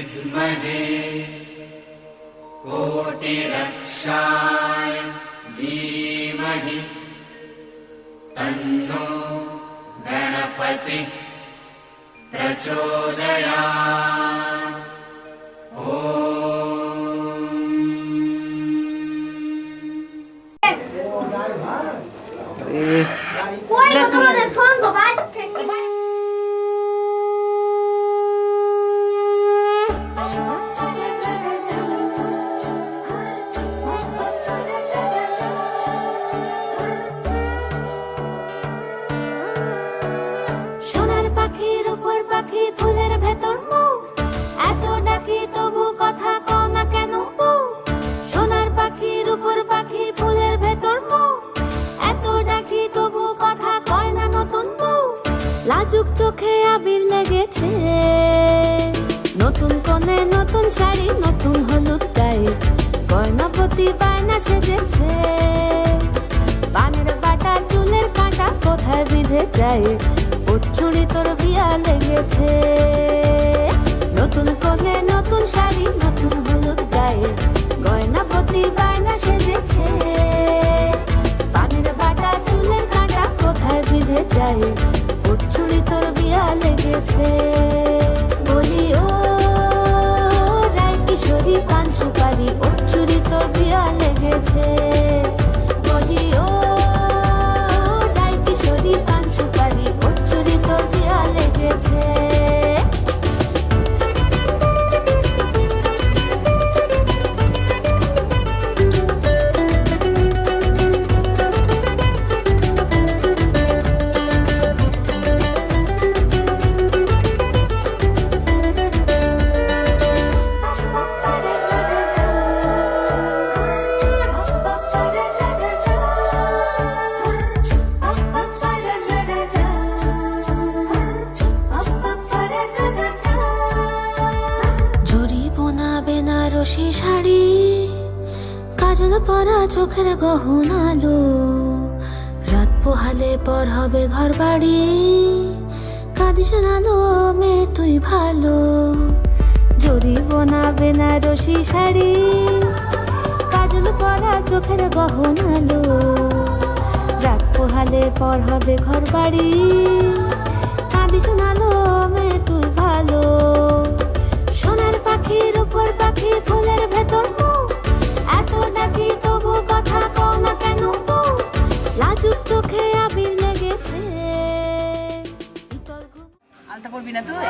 विद्महे कोटिरक्षाय धीमहि तन्नो गणपतिः प्रचोदयात्। সোনার পাখির উপর পাখি ফুলের ভেতর মৌ, এত ডাকি তবু কথা কও না কেন বউ। সোনার পাখির উপর পাখি ফুলের ভেতর মৌ, এত ডাকি তবু কথা কয় না নতুন বউ। লাজুক চোখে আবির লেগেছে, নতুন কোণে নতুন শাড়ি নতুন হলুদ গায়ে, গয়নাপতি বায়না সেজেছে। পানের বাটা চুলের কাঁটা কোথায় বিঁধে যায়, চুড়ি তোর বিয়া লেগেছে। নতুন কোণে নতুন শাড়ি নতুন হলুদ গায়ে, গয়নাপতি বায়না সেজেছে। পানের বাটা চুলের কাঁটা কোথায় বিঁধে যায়, চুড়ি তোর বিয়া লেগেছে। বলি ও রায় কিশোরী পান সুপারি, চুড়ি তোর বিয়া লেগেছে। বলি ও রায় কিশোরী পান সুপারি, চুড়ি তোর বিয়া লেগেছে। বেনারসি শাড়ি, কাজল পরা চোখের গহনালো, রাত পোহালে পর হবে ঘর বাড়ি, কাঁদিস নালো মেয়ে তুই ভালো। জরি বোনা বেনারসি শাড়ি, কাজল পরা চোখের গহনালো, রাত পোহালে পর হবে ঘর বাড়ি, কাঁদিস নালো মেয়ে তুই ভালো। সোনার পাখির উপর পাখি ফুলের ভেতর মৌ, এত ডাকি তবু কথা কও না কেন বউ। লাজুক চোখে আবির লেগেছে। আলতা পড়বি না তুই?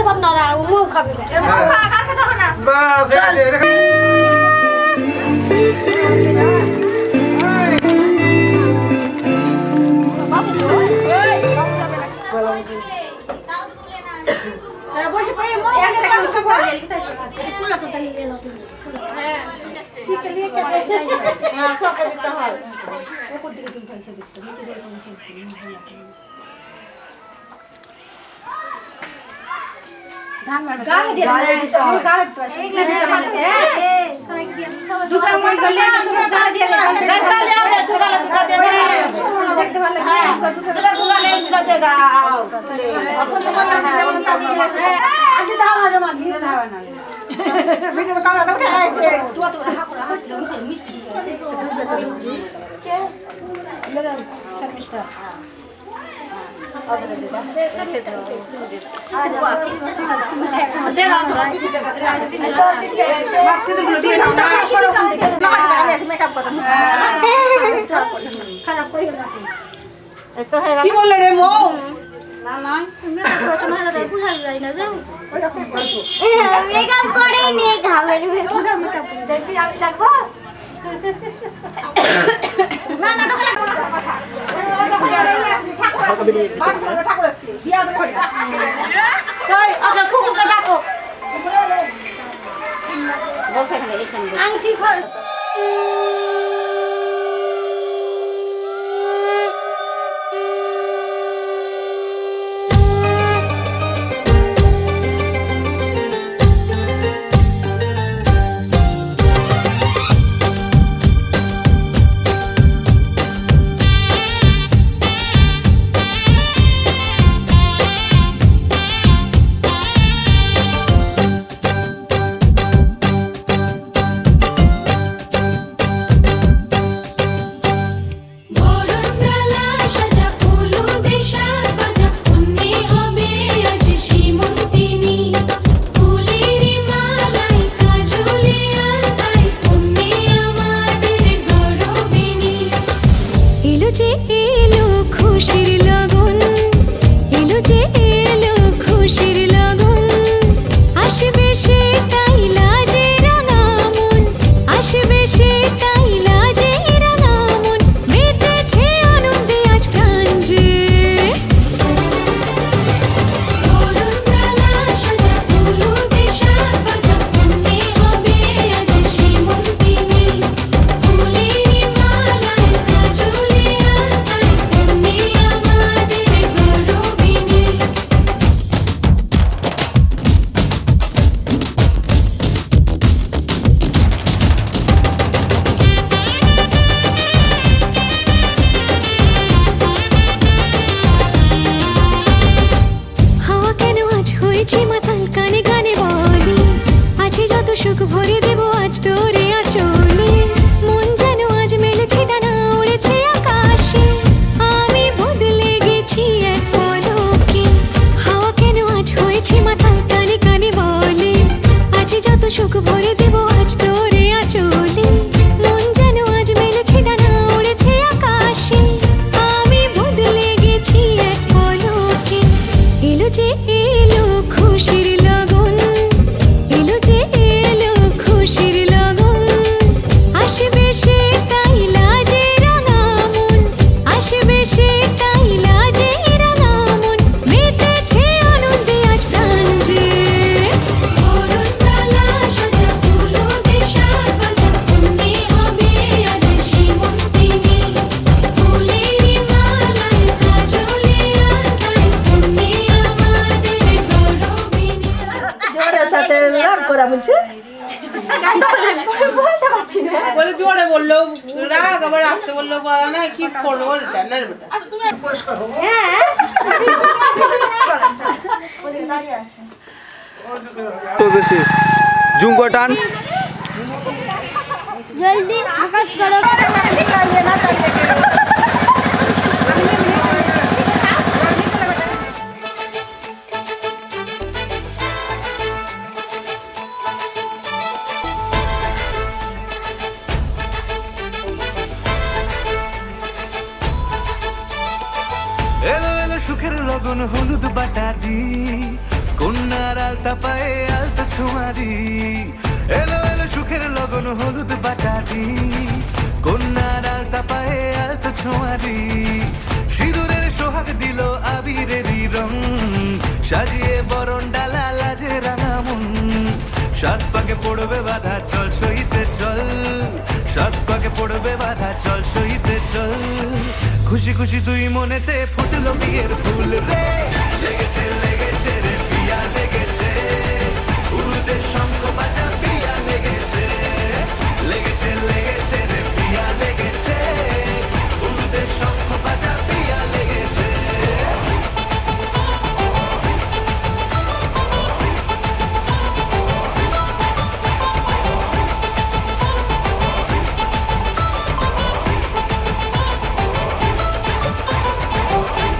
খেতে পাব না ওরা মুখ খাবে বাস হয়ে গেছে এটা বলছি ভাই মো একটা কাজ করব পুলা তো তাই এলো হ্যাঁ শিখে নিয়ে কে হ্যাঁ সব দিতে হয় ওপর দিকে তুমি পয়সা দিতে নিচে দিকে পয়সা দিতে ধান মার গাল দিয়ে গাল দিতে হয় এগুলা দিতে হয় সবাইকে দিয়ে সবাই দুটো মন করলে তুমি গাল দিয়ে রাস্তা ले आओ दो गाल দুটো দিয়ে দাও দেখতে ভালো হ্যাঁ দুটো গাল দুটো দিয়ে দাও অল্প তো মন যেমন আমি দাও না জমা দিয়ে দাও না ভিডিও ক্যামেরা উঠে আছে তুই তো রাখা হাসলে মিষ্টি কে লাগা শর্মিষ্ঠা কি বললে রে মো মেকআপ করে নিয়ে ঘামের দেখবি আমি দেখবো না না ঠাকুর আসছে দিয়া কই ওকে কুকুরকে ডাকো বসে এখানে আংটি খোল বলে জোরে বললো রাগ আবার আসতে বললো বলা না কি করবো এটা না তুমি পুরস্কার হবে হ্যাঁ তো বেশি জুম করে টান জলদি আকাশ করো এলো এলো সুখের লগন হলুদ বাটা দি কন্যার আলতা পায়ে আলতা ছোঁয়ারি, এলো এলো সুখের লগন হলুদ বাটাটি, কন্যার আলতা পায়ে আলতা ছোঁয়ারি, সিঁদুরের সোহাগ দিল আবিরেরই রং, সাজিয়ে বরণ ডালা লাজে রাঙা মন, সাত পাকে পড়বে বাধা চল সইতে চল, সাত পাকে পড়বে বাধা চল সইতে চল, খুশি খুশি দুই মনেতে ফুটলো বিয়ের ফুল রে, লেগেছে লেগেছে রে পিয়া লেগেছে, উড়ুতে শঙ্খ বাজা পিয়া লেগেছে, লেগেছে লেগেছে রে পিয়া লেগেছে, উড়ুতে শঙ্খ বাজা পিয়া লেগেছে।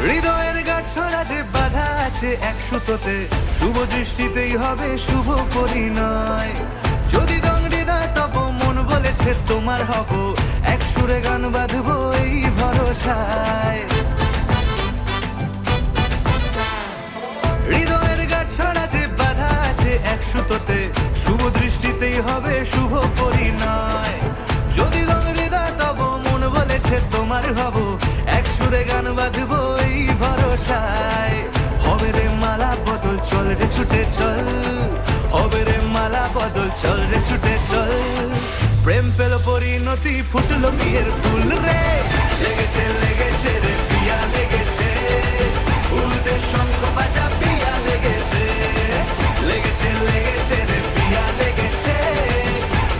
হৃদয়ের গাছড়া যে বাধা আছে এক সুতোতে, শুভ দৃষ্টিতেই হবে শুভ পরিণয়, যদি দংড়ি দেয় তব মন বলেছে তোমার হব, এক সুরে গান বাঁধবো এই ভরসায়, হৃদয়ের গাছড়া যে বাধা আছে এক সুতোতে, শুভ দৃষ্টিতেই হবে শুভ পরিণয়, যদি দংড়ি দেয় তব মন বলেছে তোমার হব, এক সুরে গান বাঁধবো এই ভরসায়, হবে রে মালা বদল চল রে ছুটে চল, হবে রে মালা বদল চল রে ছুটে চল, প্রেম পেল পরিণতি ফুটলো বিয়ের ফুল রে, লেগেছে লেগেছে রে পিয়া লেগেছে, উড়তে শঙ্খ বাজা পিয়া লেগেছে, লেগেছে লেগেছে রে পিয়া লেগেছে,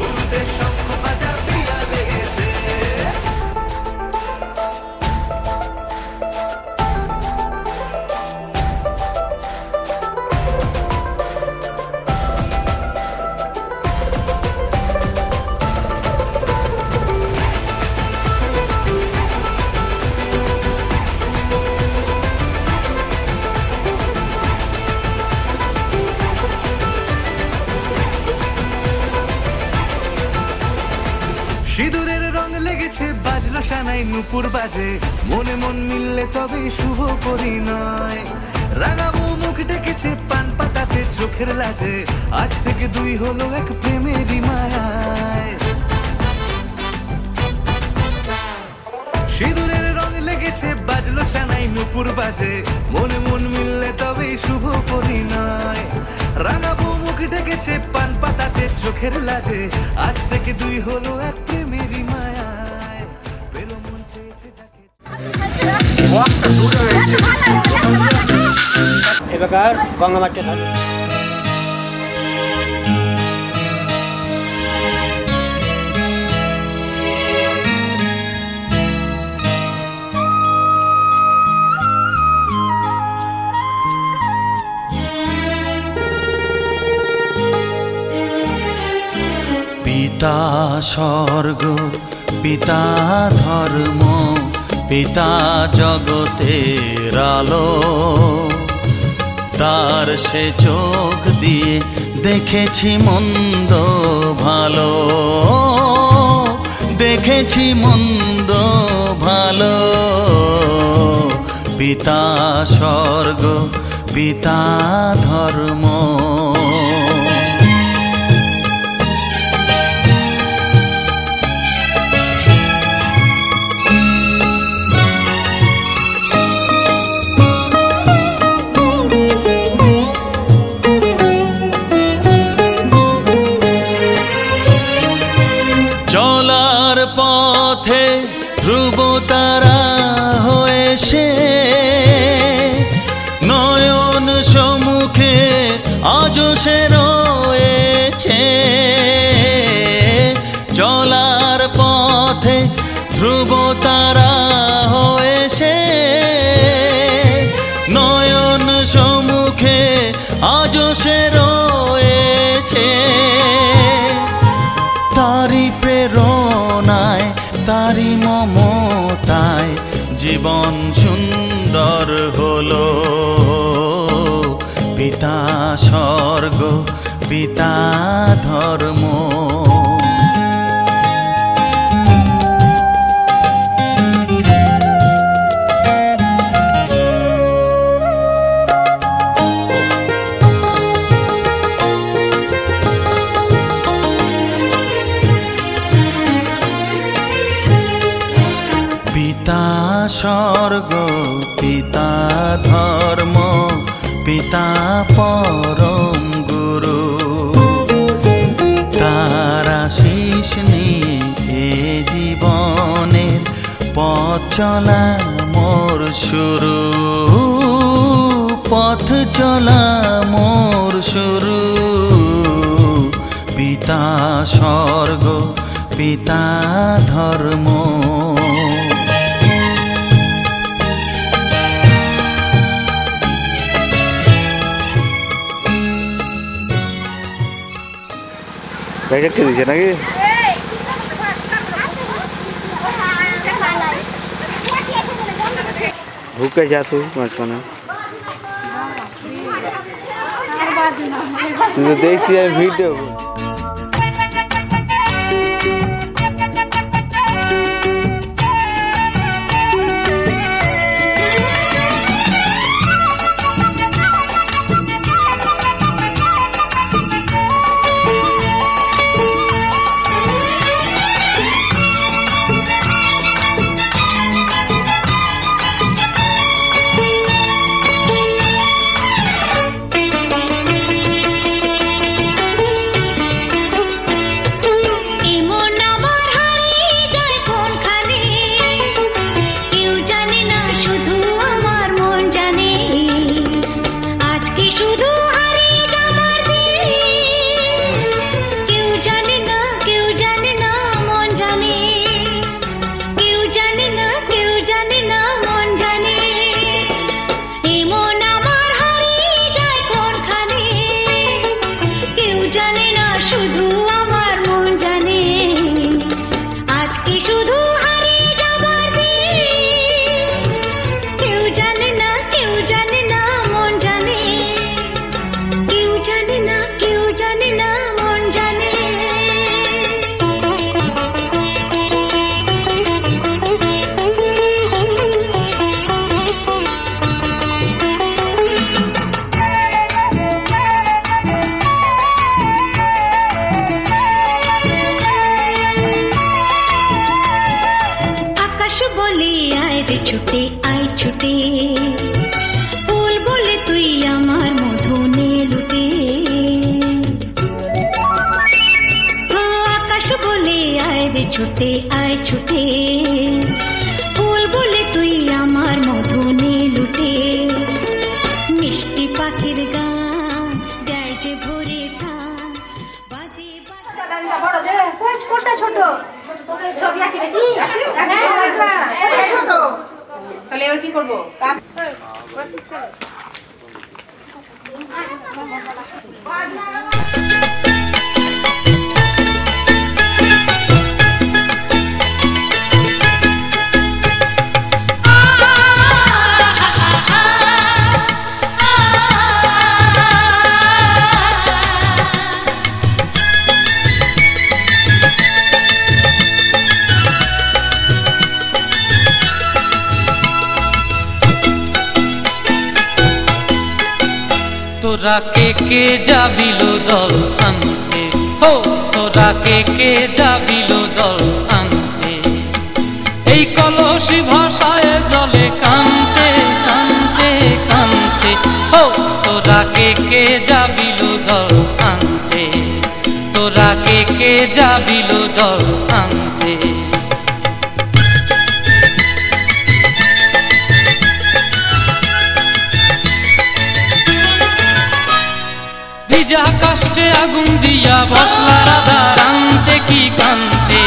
উড়তে শঙ্খ বাজা পিয়া লেগেছে। সিঁদুরের রং লেগেছে বাজলো সানাই নুপুর বাজে, মনে মন মিললে তবে শুভ পরিণয়, রাঙাবো মুখ ডেকেছে পান পাতাতে চোখের লাজে, আজ থেকে দুই হলো এক প্রেমেরই মায়ায়, সিঁদুরের রং লেগেছে বাজলো সানাই নুপুর বাজে, মনে মন মিললে তবে শুভ পরিণয়, রাঙাবো মুখ ডেকেছে পান পাতাতে চোখের লাজে, আজ থেকে দুই হলো এক প্রেমেরই মায়ায়, পেল মন চেয়েছে যাকে। এবার গঙ্গা মাঠে থাকে। পিতা স্বর্গ পিতা ধর্ম পিতা জগতের আলো, তার সে চোখ দিয়ে দেখেছি মন্দ ভালো, দেখেছি মন্দ ভালো, পিতা স্বর্গ পিতা ধর্ম। চলার পথে ধ্রুব তারা হয়ে সে, নয়ন সম্মুখে আজও সে রয়েছে, চলার পথে ধ্রুব তারা হয়ে সে, নয়ন সম্মুখে আজও সে রয়েছে, তারি প্রেরণায় তারি মমতায় জীবন সুন্দর হলো, পিতা স্বর্গ পিতা ধর্ম। স্বর্গ পিতা ধর্ম পিতা পরম গুরু তার আশিস নিয়ে এ জীবনের পথ চলা মোর শুরু পথ চলা মোর শুরু পিতা স্বর্গ পিতা ধর্ম কে দিছে নাকি ঢুকে যা তুই মাঝখানে তুই তো দেখছি আমি ভিডিও ছুটে আয় ছুটে ফুল বলে তুই আমার মধু নে লুটে আকাশ বলে আয় রে ছুটে আয় ছুটে ফুল বলে তুই আমার মধু নে লুটে মিষ্টি পাখির গান দেয় যে ভরে ধান বাজে বড় যে কোনটা ছোট সব একই নাকি ছোট তাহলে এবার কি করবো? তোরা কে যাবিল জল আনতে হো তোরা কে যাবিল জল আনতে এই কলসি ভাষায় জলে কানতে কানতে কানতে হো তোরা কে যাবিল জল আনতে তোরা কে যাবিল জল আনতে ভিজা কাষ্টে আগুন দিয়া বসলা রাধা রানতে কি কানতে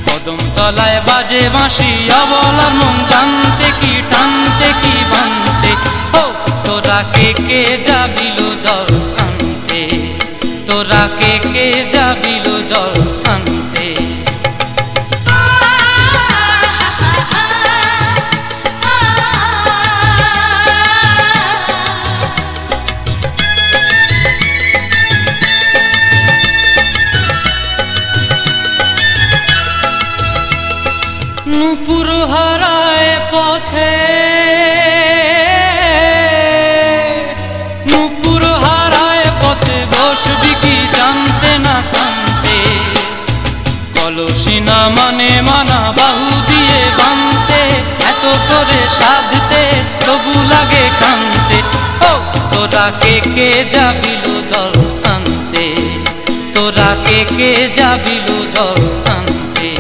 কদম তলায় বাজে বাঁশি অবলার মন জানতে কি টানতে কি বানতে হো তোরা কে যাবিল জল আনতে তোরা কে যাবিল জল আনতে নূপুর হারায় পথে নূপুর হারায় পথে বসবি কি জানতে না কানতে কলসি না মানে মানা বাহু দিয়ে বানতে সাধতে তবু লাগে কানতে। ও তোরা কে যাবিল জল আনতে, তোরা কে যাবিল জল আনতে।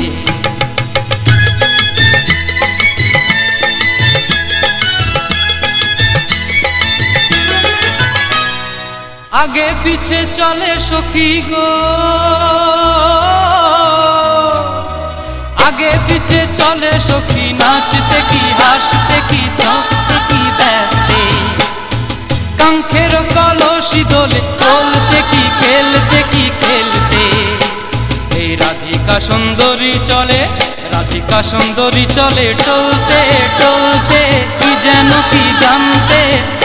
আগে পিছে চলে সখী গো, আগে পিছে চলে সখী, নাচতে কি হাসতে কি হাসতে কি ব্যস্তে, কাঙ্ক্ষের কলসি দোলে বলতে কি খেলতে কি খেলতে। এই রাধিকা সুন্দরী চলে, রাধিকা সুন্দরী চলে টলতে টলতে, কি যেন কি জানতে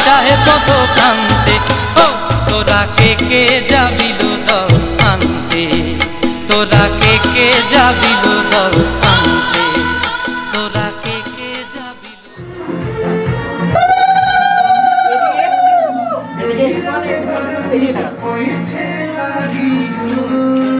চাহে পথ কান্তে। ও তোরা কে যাবিল জল আনতে, তোরা কে যাবিল জল